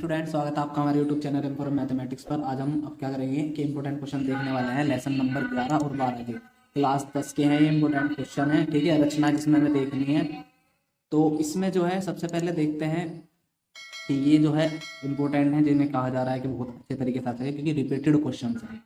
Student, स्वागत है आपका हमारे YouTube channel M for mathematics पर। आज हम अब क्या करेंगे कि इंपॉर्टेंट क्वेश्चन देखने वाले हैं। लेसन नंबर 11 और 12 के क्लास 10 के हैं ये इंपॉर्टेंट क्वेश्चन है। ठीक है, रचना जिसमें हमें देखनी है। तो इसमें जो है सबसे पहले देखते हैं कि ये जो है इंपॉर्टेंट है, जिन्हें कहा जा रहा है कि बहुत अच्छे तरीके से है क्योंकि रिपीटेड क्वेश्चन है।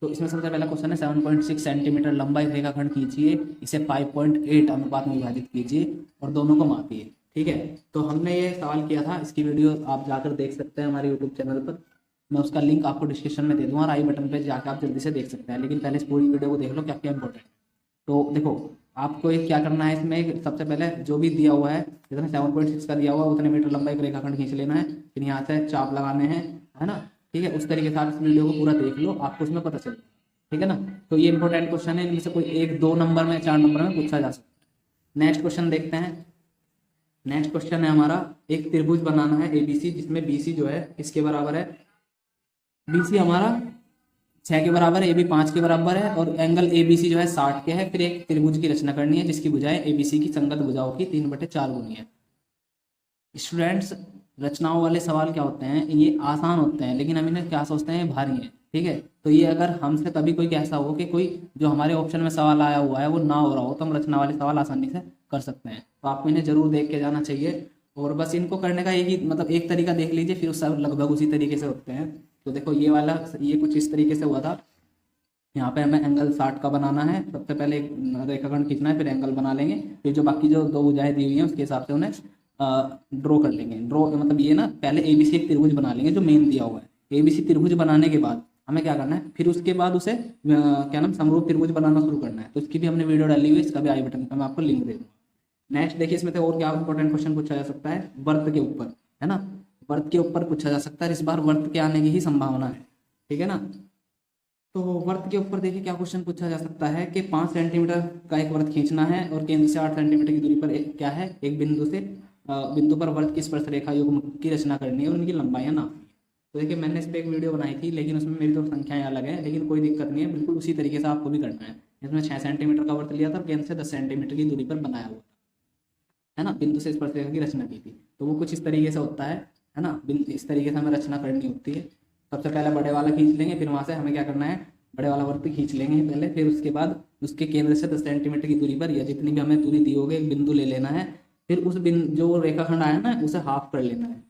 तो इसमें सबसे पहला क्वेश्चन है 7.6 सेंटीमीटर लंबा एक रेखाखंड खींचिए, इसे 5.8 अनुपात में विभाजित कीजिए और दोनों को मापिए। ठीक है, तो हमने ये सवाल किया था, इसकी वीडियो आप जाकर देख सकते हैं हमारे यूट्यूब चैनल पर। मैं उसका लिंक आपको डिस्क्रिप्शन में दे दूंगा और आई बटन पे जाकर आप जल्दी से देख सकते हैं। लेकिन पहले इस पूरी वीडियो को देख लो, क्या क्या इंपॉर्टेंट है। तो देखो, आपको एक क्या करना है इसमें, सबसे पहले जो भी दिया हुआ है, जितना 7.6 का दिया हुआ है उतने मीटर लंबा एक रेखाखंड खींच लेना है। फिर यहाँ से चाप लगाने हैं, है ना। ठीक है, उस तरीके से आप इस वीडियो को पूरा देख लो, आपको उसमें पता चले। ठीक है ना। तो ये इंपॉर्टेंट क्वेश्चन है, इनमें से कोई एक 2 नंबर में 4 नंबर में पूछा जा सकता है। नेक्स्ट क्वेश्चन देखते हैं। नेक्स्ट क्वेश्चन है हमारा, एक त्रिभुज बनाना है एबीसी, जिसमें बीसी जो है किसके बराबर है। बीसी हमारा 6 के बराबर है, ए बी 5 के बराबर है और एंगल एबीसी जो है 60 के है। फिर एक त्रिभुज की रचना करनी है जिसकी भुजाएं एबीसी की संगत भुजाओं की 3/4 गुनी है। स्टूडेंट्स, रचनाओं वाले सवाल क्या होते हैं, ये आसान होते हैं लेकिन हम इन्हें क्या सोचते हैं, भारी है। ठीक है, तो ये अगर हमसे कभी कोई ऐसा हो कि कोई जो हमारे ऑप्शन में सवाल आया हुआ है वो ना हो रहा हो, तो हम रचना वाले सवाल आसानी से कर सकते हैं। तो आपको इन्हें जरूर देख के जाना चाहिए और बस इनको करने का एक ही मतलब एक तरीका देख लीजिए, फिर उस सब लगभग उसी तरीके से होते हैं। तो देखो ये वाला, ये कुछ इस तरीके से हुआ था। यहाँ पे हमें एंगल 60 का बनाना है। सबसे पहले एक रेखाखंड खींचना है, फिर एंगल बना लेंगे, फिर जो बाकी जो 2 भुजाएं दी हुई हैं उसके हिसाब से उन्हें ड्रॉ कर लेंगे। ड्रॉ मतलब ये ना, पहले एबीसी एक त्रिभुज बना लेंगे जो मेन दिया हुआ है। एबीसी त्रिभुज बनाने के बाद हमें क्या करना है, फिर उसके बाद उसे क्या नाम, समरूप त्रिभुज बनाना शुरू करना है। तो इसकी भी हमने वीडियो डाली हुई है, इसका भी आई बटन पर मैं आपको लिंक दे दूँगा। नेक्स्ट देखिए, इसमें से और क्या इंपॉर्टेंट क्वेश्चन पूछा जा सकता है, वर्त के ऊपर, है ना। वर्त के ऊपर पूछा जा सकता है, इस बार वर्त के आने की ही संभावना है। ठीक है ना। तो वर्त के ऊपर देखिए क्या क्वेश्चन पूछा जा सकता है कि 5 सेंटीमीटर का एक वर्त खींचना है और केंद्र से 8 सेंटीमीटर की दूरी पर एक क्या है, एक बिंदु से बिंदु पर वर्त की स्पर्श रेखा युग्म की रचना करनी है और उनकी लंबाइयाँ नापनी है। तो देखिए मैंने इस पर एक वीडियो बनाई थी, लेकिन उसमें मेरी तो संख्याएं अलग है, लेकिन कोई दिक्कत नहीं है, बिल्कुल उसी तरीके से आपको भी करना है। इसमें 6 सेंटीमीटर का वर्त लिया था और केंद्र से 10 सेंटीमीटर की दूरी पर बनाया हुआ है ना, बिंदु से स्पर्श रेखा की रचना की थी। तो वो कुछ इस तरीके से होता है ना। इस तरीके से हमें रचना करनी होती है। सबसे पहले बड़े वाला खींच लेंगे, फिर वहाँ से हमें क्या करना है, बड़े वाला वर्त खींच लेंगे पहले, फिर उसके बाद उसके केंद्र से 10 सेंटीमीटर की दूरी पर या जितनी भी हमें दूरी दी होगी एक बिंदु ले लेना है। फिर उस बिंदु जो रेखाखंड आया ना उसे हाफ कर लेना है।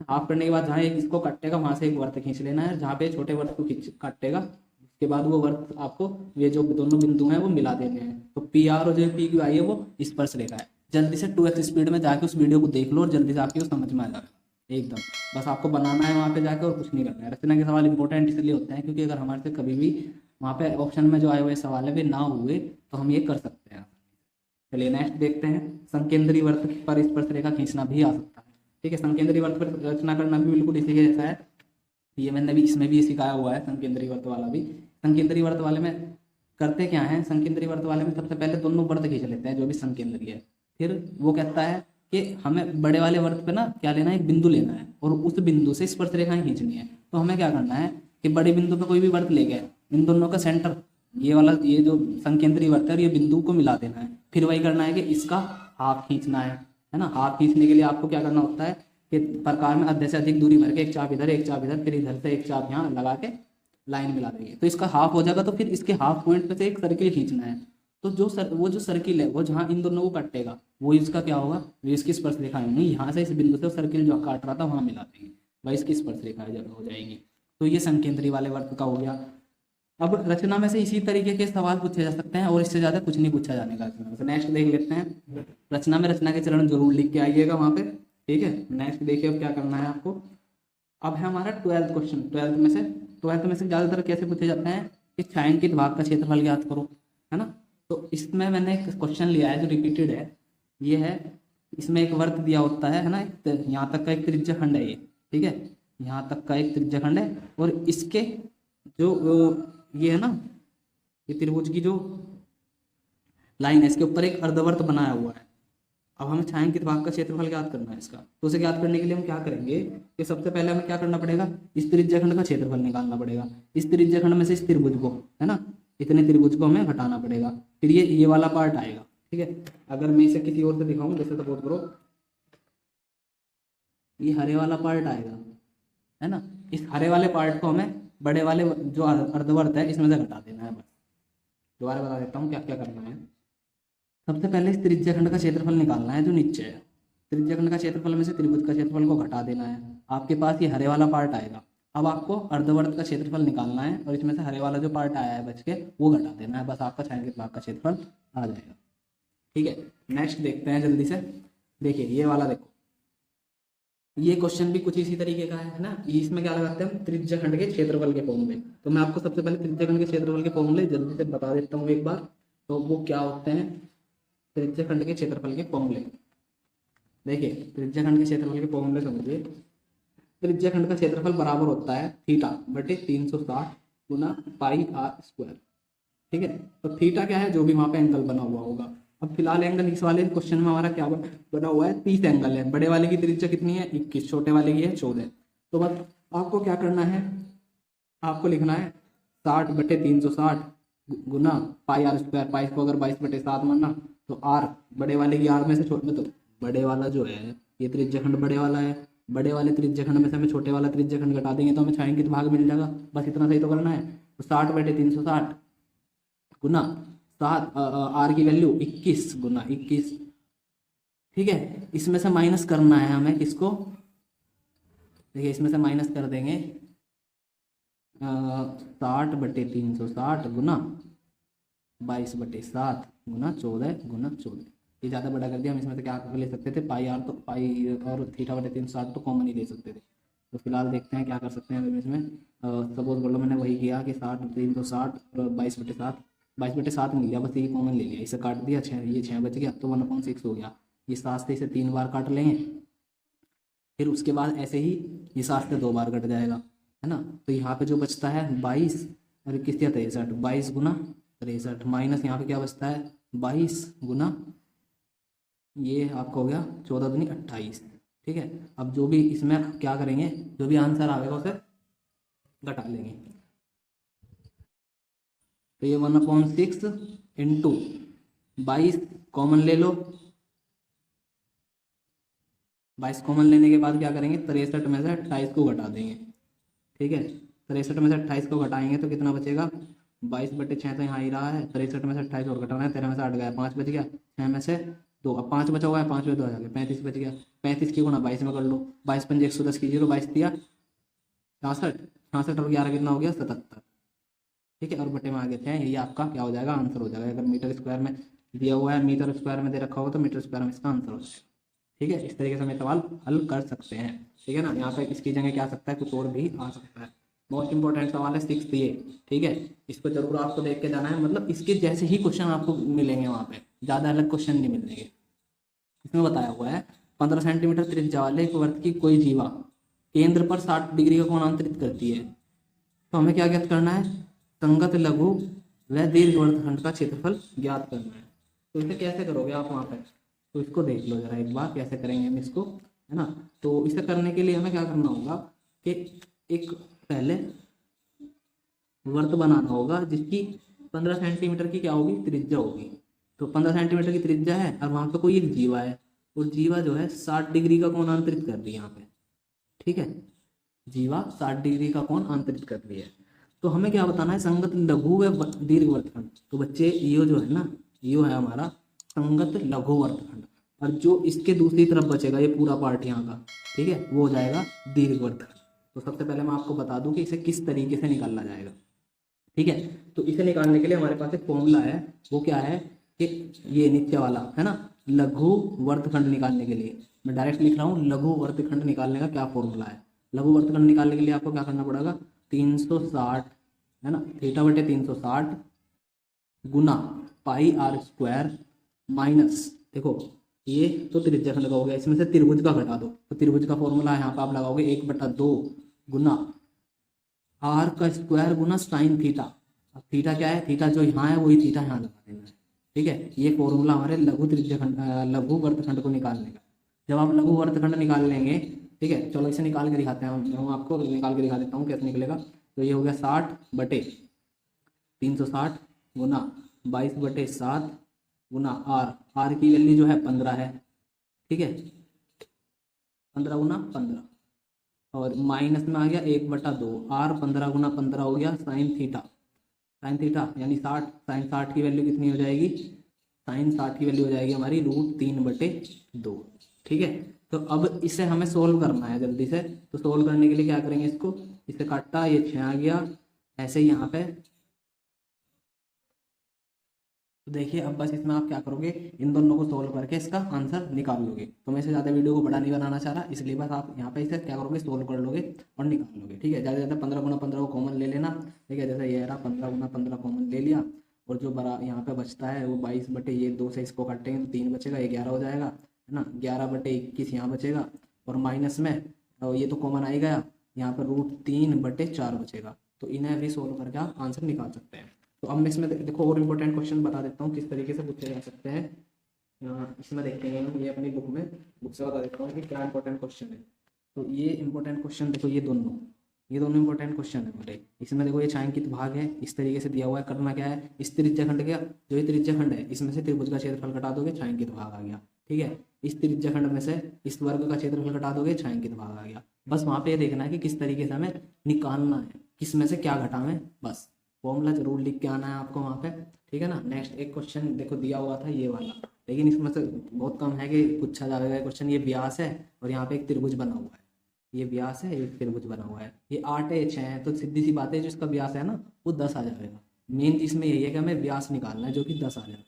हाफ करने के बाद जहाँ एक इसको काटेगा वहां से एक वर्त खींच लेना है, जहाँ पे छोटे वर्त को काटेगा उसके बाद वो वर्त आपको ये जो दोनों बिंदु हैं वो मिला देने हैं। तो पी आर और जो पी क्यू आई है वो स्पर्श रेखा है। जल्दी से 2x स्पीड में जाके उस वीडियो को देख लो और जल्दी से आपकी समझ में आ जाएगा एकदम। बस आपको बनाना है वहाँ पे जाके और कुछ नहीं करना है। रचना के सवाल इंपॉर्टेंट इसलिए होते हैं क्योंकि अगर हमारे से कभी भी वहाँ पे ऑप्शन में जो आए हुए सवाल है वे ना हुए तो हम ये कर सकते हैं। चलिए नेक्स्ट देखते हैं, संकेंद्री वर्त पर स्पर्श रेखा खींचना भी आ सकता है। ठीक है, संकेंद्री वर्त पर रचना करना भी बिल्कुल इसी के जैसा है। ये मैंने भी इसमें भी सिखाया हुआ है, संकेंद्री वर्त वाला भी। संकेंद्री वर्त वाले में करते क्या है, संकेंद्री वर्त वाले में सबसे पहले दोनों वर्त खींच लेते हैं जो भी संकेंद्री है। फिर वो कहता है कि हमें बड़े वाले वर्त पे ना क्या लेना है, एक बिंदु लेना है और उस बिंदु से स्पर्श रेखाएं खींचनी है। तो हमें क्या करना है कि बड़े बिंदु पे कोई भी वर्त ले गए, इन दोनों का सेंटर ये वाला, ये जो संकेंद्री वर्त है और ये बिंदु को मिला देना है। फिर वही करना है कि इसका हाफ खींचना है ना। हाफ खींचने के लिए आपको क्या करना होता है कि प्रकार में आधे से अधिक दूरी भर के एक चाप इधर एक चाप इधर, फिर इधर से एक चाप यहाँ लगा के लाइन मिला देंगे तो इसका हाफ हो जाएगा। तो फिर इसके हाफ पॉइंट पे से एक सर्किल खींचना है। तो वो जो सर्किल है वो जहाँ इन दोनों को काटेगा वो इसका क्या होगा, वो इसकी स्पर्श रेखा है। यहाँ से इस बिंदु से सर्किल जो काट रहा था वहाँ मिला देंगे, वही इसकी स्पर्श रेखा हो जाएगी। तो ये संकेंद्री वाले वर्त का हो गया। अब रचना में से इसी तरीके के सवाल पूछे जा सकते हैं और इससे ज्यादा कुछ नहीं पूछा जाने का रचना में। नेक्स्ट देख लेते हैं, रचना में रचना के चरण जरूर लिख के आइएगा वहाँ पे। ठीक है, नेक्स्ट देखिए अब क्या करना है आपको। अब है हमारा 12th क्वेश्चन। 12th में से ज्यादातर कैसे पूछे जाते हैं कि छायांकित भाग का क्षेत्रफल ज्ञात करो, है ना। तो इसमें मैंने एक क्वेश्चन लिया है जो रिपीटेड है। ये है, इसमें एक वर्त दिया होता है ना, यहाँ तक का एक त्रिज्या खंड है ये। ठीक है, यहाँ तक का एक त्रिज्या खंड है और इसके जो ये है ना, ये त्रिभुज की जो लाइन है इसके ऊपर एक अर्धवर्त बनाया हुआ है। अब हमें छायांकित भाग का क्षेत्रफल ज्ञात करना है इसका। तो उसे ज्ञात करने के लिए हम क्या करेंगे कि सबसे पहले हमें क्या करना पड़ेगा, इस त्रिज्याखंड का क्षेत्रफल निकालना पड़ेगा। इस त्रिज्याखंड में से इस त्रिभुज को, है ना, इतने त्रिभुज को हमें घटाना पड़ेगा। फिर ये वाला पार्ट आएगा। ठीक है, अगर मैं इसे किसी और से दिखाऊं, जैसे सपोज करो ये हरे वाला पार्ट आएगा, है ना। इस हरे वाले पार्ट को हमें बड़े वाले जो अर्धवर्त है इसमें से घटा देना है बस। दोबारा बता देता हूँ क्या क्या करना है। सबसे पहले इस त्रिज्याखंड का क्षेत्रफल निकालना है जो नीचे है। त्रिज्याखंड का क्षेत्रफल में से त्रिभुज का क्षेत्रफल को घटा देना है। आपके पास ये हरे वाला पार्ट आएगा। अब आपको अर्धवर्त का क्षेत्रफल निकालना है और इसमें से हरे वाला जो पार्ट आया है बच के वो घटा देना है, बस आपका छायांकित भाग का क्षेत्रफल आ जाएगा। ठीक है, नेक्स्ट देखते हैं जल्दी से। देखिए ये वाला देखो, ये क्वेश्चन भी कुछ इसी तरीके का है ना। इसमें क्या लगाते हैं हम, त्रिज्याखंड के क्षेत्रफल के फॉर्मूले। तो मैं आपको सबसे पहले त्रिज्याखंड के क्षेत्रफल के फॉर्मूले जल्दी से बता देता हूँ एक बार। तो वो क्या होते हैं त्रिज्याखंड के क्षेत्रफल के फॉर्मूले। देखिए त्रिज्याखंड के क्षेत्रफल के फॉर्मूले समझिए। त्रिज्याखंड का क्षेत्रफल बराबर होता है थीटा बटे 360 गुना पाई आर स्क्वायर। ठीक है, तो थीटा क्या है, जो भी वहां पे एंगल बना हुआ होगा। अब फिलहाल एंगल इस वाले क्वेश्चन में हमारा क्या बना हुआ है, 30 एंगल है। बड़े वाले की त्रिज्या कितनी है 21, छोटे वाले की है 14। तो बस आपको क्या करना है, आपको लिखना है 60 बटे 360 गुना पाई आर स्क्वायर। पाई को अगर 22 बटे 7 मानना तो आर, बड़े वाले की आर में से छोटे, तो बड़े वाला जो है ये त्रिज्याखंड बड़े वाला है, बड़े वाले त्रिज्याखंड में से हमें छोटे वाला त्रिज्याखंड घटा देंगे तो हमें छायांकित भाग मिल जाएगा। बस इतना सही तो करना है। तो 60 बटे 360 गुना 7 आर की वैल्यू 21 गुना 21। ठीक है, इसमें से माइनस करना है हमें किसको, देखिए इसमें से माइनस कर देंगे 60 बटे 360 गुना 22 बटे 7 गुना 14 गुना 14। ये ज़्यादा बड़ा कर दिया, हम इसमें से क्या ले सकते थे, पाई आर, तो पाई और थीटा बटे 360 तो कॉमन ही ले सकते थे। तो फिलहाल देखते हैं क्या कर सकते हैं इसमें। सपोज बोलो मैंने वही किया कि 60 360 और 22 बटे 7, 22 बटे 7 मिल गया, बस ये कॉमन ले लिया, इसे काट दिया, 6 ये 6 बच गया तो 1/6 हो गया। ये 7 से इसे 3 बार काट लेंगे, फिर उसके बाद ऐसे ही ये 7 से 2 बार कट जाएगा, है ना। तो यहाँ पे जो बचता है 22 और 21 या 63, 22 गुना 63 माइनस यहाँ पे क्या बचता है 22 गुना ये आपका हो गया 14 दूनी 28। ठीक है, अब जो भी इसमें क्या करेंगे, जो भी आंसर आएगा उसे घटा लेंगे। तो ये 1/6 इंटू 22 कॉमन ले लो, 22 कॉमन लेने के बाद क्या करेंगे 63 में से 28 को घटा देंगे। ठीक है, 63 में से 28 को घटाएंगे तो कितना बचेगा 22 बटे 6 तो यहाँ ही रहा है, 63 में से 28 और घटाना है, 13 में से 8 गया 5 बच गया, 6 में से 2, अब 5 बचा हुआ है, 5 में 2 आ गया 35 बच गया। 35 की गुना 22 में कर लो, 22 पंजे 110 की 0, 22 दिया 66, 66 और 11 कितना हो गया 77। ठीक है, और बटे में आगे थे, यही आपका क्या हो जाएगा आंसर हो जाएगा। अगर मीटर स्क्वायर में दिया हुआ है, मीटर स्क्वायर में दे रखा होगा तो मीटर स्क्वायर में इसका आंसर हो जाएगा। ठीक है, इस तरीके से हम सवाल हल कर सकते हैं। ठीक है ना, यहाँ पे इसकी जगह क्या आ सकता है, कुछ और भी आ सकता है। मोस्ट इंपॉर्टेंट सवाल है 6th ये। ठीक है, इसको जरूर आपको देख के जाना है, मतलब इसके जैसे ही क्वेश्चन आपको मिलेंगे वहाँ पे, ज़्यादा अलग क्वेश्चन नहीं मिलेंगे। इसमें बताया हुआ है 15 सेंटीमीटर त्रिज्या वाले एक वर्त की कोई जीवा केंद्र पर 60 डिग्री का कोण अंतरित करती है। तो हमें क्या ज्ञात करना है, संगत लघु व दीर्घ वर्तखंड का क्षेत्रफल ज्ञात करना है। तो इसे कैसे करोगे आप वहाँ पे, तो इसको देख लो जरा एक बार कैसे करेंगे हम इसको, है ना। तो इसे करने के लिए हमें क्या करना होगा कि एक पहले वर्त बनाना होगा जिसकी 15 सेंटीमीटर की क्या होगी त्रिज्या होगी। तो 15 सेंटीमीटर की त्रिज्या है और वहाँ पे कोई एक जीवा है, और जीवा जो है 60 डिग्री का कोण अंतरित कर रही है यहाँ पे। ठीक है, जीवा 60 डिग्री का कोण अंतरित कर रही है। तो हमें क्या बताना है, संगत लघु व दीर्घ वर्तखंड। तो बच्चे ये जो है ना, ये है हमारा संगत लघु वर्तखंड, और जो इसके दूसरी तरफ बचेगा ये पूरा पार्ट यहाँ का, ठीक है, वो हो जाएगा दीर्घ वर्तखंड। तो सबसे पहले मैं आपको बता दूं कि इसे किस तरीके से निकाला जाएगा। ठीक है, तो इसे निकालने के लिए हमारे पास एक फॉर्मूला है, वो क्या है कि ये नीचे वाला है ना, लघु वर्तखंड निकालने के लिए मैं डायरेक्ट लिख रहा हूँ, लघु वर्तखंड निकालने का क्या फॉर्मूला है। लघु वर्तखंड निकालने के लिए आपको क्या करना पड़ेगा, 360 है ना, थीटा बटे 360 गुना पाई आर स्क्वायर माइनस, देखो ये तो त्रिज्याखंड का हो गया, इसमें से त्रिभुज का घटा दो। तो त्रिभुज का फॉर्मूला यहाँ पे आप लगाओगे 1/2 गुना आर का स्क्वायर गुना साइन थीटा। अब थीटा क्या है, थीटा जो यहाँ है वही थीटा यहाँ लगा देना है। ठीक है, ये फॉर्मूला हमारे लघु त्रिज्याखंड लघु वर्तखंड को निकालने का। जब आप लघु वर्तखंड निकाल लेंगे, ठीक है, चलो इसे निकाल के दिखाते हैं, मैं आपको निकाल के दिखा देता हूँ कैसे निकलेगा। तो ये हो गया 60 बटे 360 गुना 22 बटे 7 गुना आर की वैल्यू जो है 15 है। ठीक है, 15 गुना 15 और माइनस में आ गया 1/2, आर 15 गुना 15 हो गया साइन थीटा, यानी 60, साइन 60 की वैल्यू कितनी हो जाएगी, साइन 60 की वैल्यू हो जाएगी हमारी √3/2। ठीक है, तो अब इसे हमें सोल्व करना है जल्दी से। तो सोल्व करने के लिए क्या करेंगे, इसको इससे काटा, ये 6 आ गया, ऐसे ही यहाँ पे। तो देखिए अब बस इसमें आप क्या करोगे, इन दोनों को सोल्व करके इसका आंसर निकाल लोगे। तो मैं इससे ज़्यादा वीडियो को बड़ा नहीं बनाना चाह रहा, इसलिए बस आप यहाँ पे इसे क्या करोगे, सोल्व कर लोगे और निकाल लोगे। ठीक है, ज़्यादा से ज़्यादा 15 गुना 15 को कॉमन ले लेना। ठीक है, जैसे ये रहा 15 गुना 15 कॉमन ले लिया, और जो बड़ा यहाँ पे बचता है वो 22/2 से इसको काटेंगे तो 3 बचेगा, ये 11 हो जाएगा, है ना। 11/21 यहाँ बचेगा, और माइनस में ये तो कॉमन आ ही गया, यहाँ पर √3/4 बचेगा। तो इन्हें भी सोल्व करके आप आंसर निकाल सकते हैं। तो अब मैं इसमें देखो और इम्पोर्टेंट क्वेश्चन बता देता हूँ किस तरीके से पूछे जा सकते हैं। इसमें देखेंगे हम, ये अपनी बुक से बता देता हूँ कि क्या इंपॉर्टेंट क्वेश्चन है। तो ये इंपॉर्टेंट क्वेश्चन देखो, ये दोनों इंपॉर्टेंट क्वेश्चन है मेरे। इसमें देखो ये छायांकित भाग है, इस तरीके से दिया हुआ है। करना क्या है, इस त्रिज्याखंड का जो ये त्रिज्याखंड है इसमें से त्रिभुज का क्षेत्रफल घटा दोगे, छायांकित भाग आ गया। ठीक है, इस त्रिज्याखंड में से इस वर्ग का क्षेत्रफल घटा दोगे, छायांकित भाग आ गया। बस वहाँ पे ये देखना है कि किस तरीके से हमें निकालना है, किस में से क्या घटावें, बस फॉर्मूला जरूर लिख के आना है आपको वहाँ पे। ठीक है ना। नेक्स्ट एक क्वेश्चन देखो दिया हुआ था ये वाला, लेकिन इसमें से बहुत कम है कि पूछा जाएगा क्वेश्चन। ये व्यास है और यहाँ पे एक त्रिभुज बना हुआ है, ये व्यास है, एक त्रिभुज बना हुआ है, ये 8 है 6 है, तो सीधी सी बात है जो इसका व्यास है ना वो 10 आ जाएगा। मेन चीज में यही है कि हमें व्यास निकालना है जो कि 10 आ जाएगा।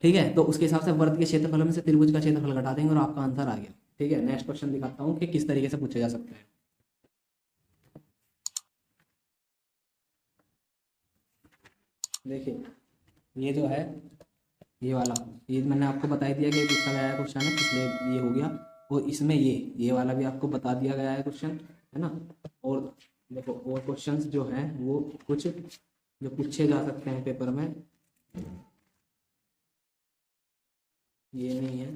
ठीक है, तो उसके हिसाब से वर्ग के क्षेत्रफल में से त्रिभुज का क्षेत्रफल घटा देंगे और आपका आंसर आ गया। ठीक है, नेक्स्ट क्वेश्चन दिखाता हूँ कि किस तरीके से पूछे जा सकते हैं। देखिए ये जो है ये वाला, ये मैंने आपको बता दिया कि पूछा गया है क्वेश्चन है, इसलिए ये हो गया। और इसमें ये वाला भी आपको बता दिया गया है क्वेश्चन, है ना। और देखो और क्वेश्चंस जो हैं वो कुछ जो पूछे जा सकते हैं पेपर में, ये नहीं है,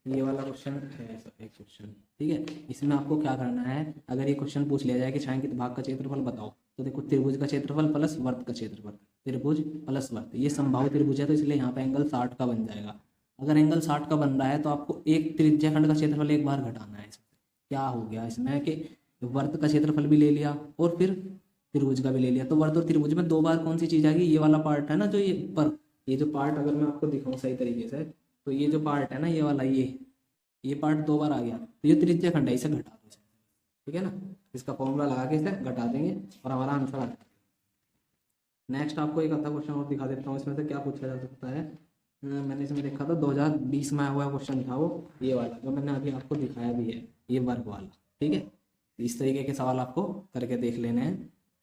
ये वाला क्वेश्चन है एक क्वेश्चन। ठीक है, इसमें आपको क्या करना है, अगर ये क्वेश्चन पूछ लिया जाए कि छायांकित भाग का क्षेत्रफल बताओ, तो देखो त्रिभुज का क्षेत्रफल प्लस वर्ग का क्षेत्रफल, त्रिभुज प्लस वर्ग, ये समबाहु त्रिभुज है तो इसलिए यहाँ पे एंगल 60 का बन जाएगा। अगर एंगल 60 का बन रहा है तो आपको एक त्रिज्याखंड का क्षेत्रफल एक बार घटाना है। इसमें क्या हो गया, इसमें कि वर्ग का क्षेत्रफल भी ले लिया और फिर त्रिभुज का भी ले लिया, तो वर्ग और त्रिभुज में 2 बार कौन सी चीज आ गई, ये वाला पार्ट है ना, जो ये जो पार्ट अगर मैं आपको दिखाऊं सही तरीके से, तो ये जो पार्ट है ना ये वाला, ये पार्ट 2 बार आ गया, तो ये त्रिज्याखंड है, इसे घटा दो। ठीक है ना, इसका फॉर्मूला लगा के इसे घटा देंगे और हमारा आंसर आ जाएगा। नेक्स्ट आपको एक आधा क्वेश्चन और दिखा देता हूँ, इसमें से क्या पूछा जा सकता है। मैंने इसमें देखा था 2020 में आया हुआ क्वेश्चन था वो, ये वाला जो मैंने अभी आपको दिखाया भी है, ये वर्ग वाला। ठीक है, इस तरीके के सवाल आपको करके देख लेने हैं,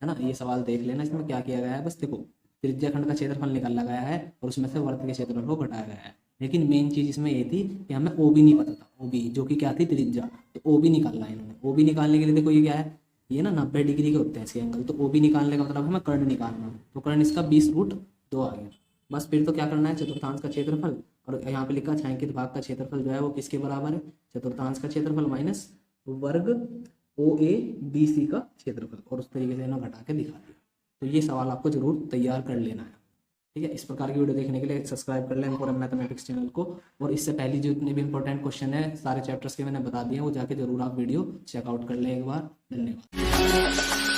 है ना। ये सवाल देख लेना, इसमें क्या किया गया है, बस देखो त्रिज्याखंड का क्षेत्रफल निकाला गया है और उसमें से वर्ग के क्षेत्रफल को घटाया गया है। लेकिन मेन चीज इसमें ये थी कि हमें ओ बी नहीं पता था, ओ बी जो कि क्या थी, त्रिज्या, तो ओ बी निकालना है इन्होंने। ओ बी निकालने के लिए देखो ये क्या है, ये ना 90 डिग्री के होते हैं इसके एंगल, तो ओ बी निकालने का मतलब हमें कर्ण निकालना, तो कर्ण इसका 20√2 आ गया। बस फिर तो क्या करना है, चतुर्थांश का क्षेत्रफल, और यहाँ पे लिखा छायांकित भाग का क्षेत्रफल जो है वो किसके बराबर है, चतुर्थांश का क्षेत्रफल माइनस वर्ग OABC का क्षेत्रफल, और उस तरीके से इन्हें घटा के दिखा दिया। तो ये सवाल आपको जरूर तैयार कर लेना है। ठीक है, इस प्रकार की वीडियो देखने के लिए सब्सक्राइब कर लें इम्पोर्टेंट मैथमेटिक्स चैनल को, और इससे पहले जितने भी इंपॉर्टेंट क्वेश्चन है सारे चैप्टर्स के मैंने बता दिए हैं, वो जाके जरूर आप वीडियो चेकआउट कर लें एक बार। धन्यवाद।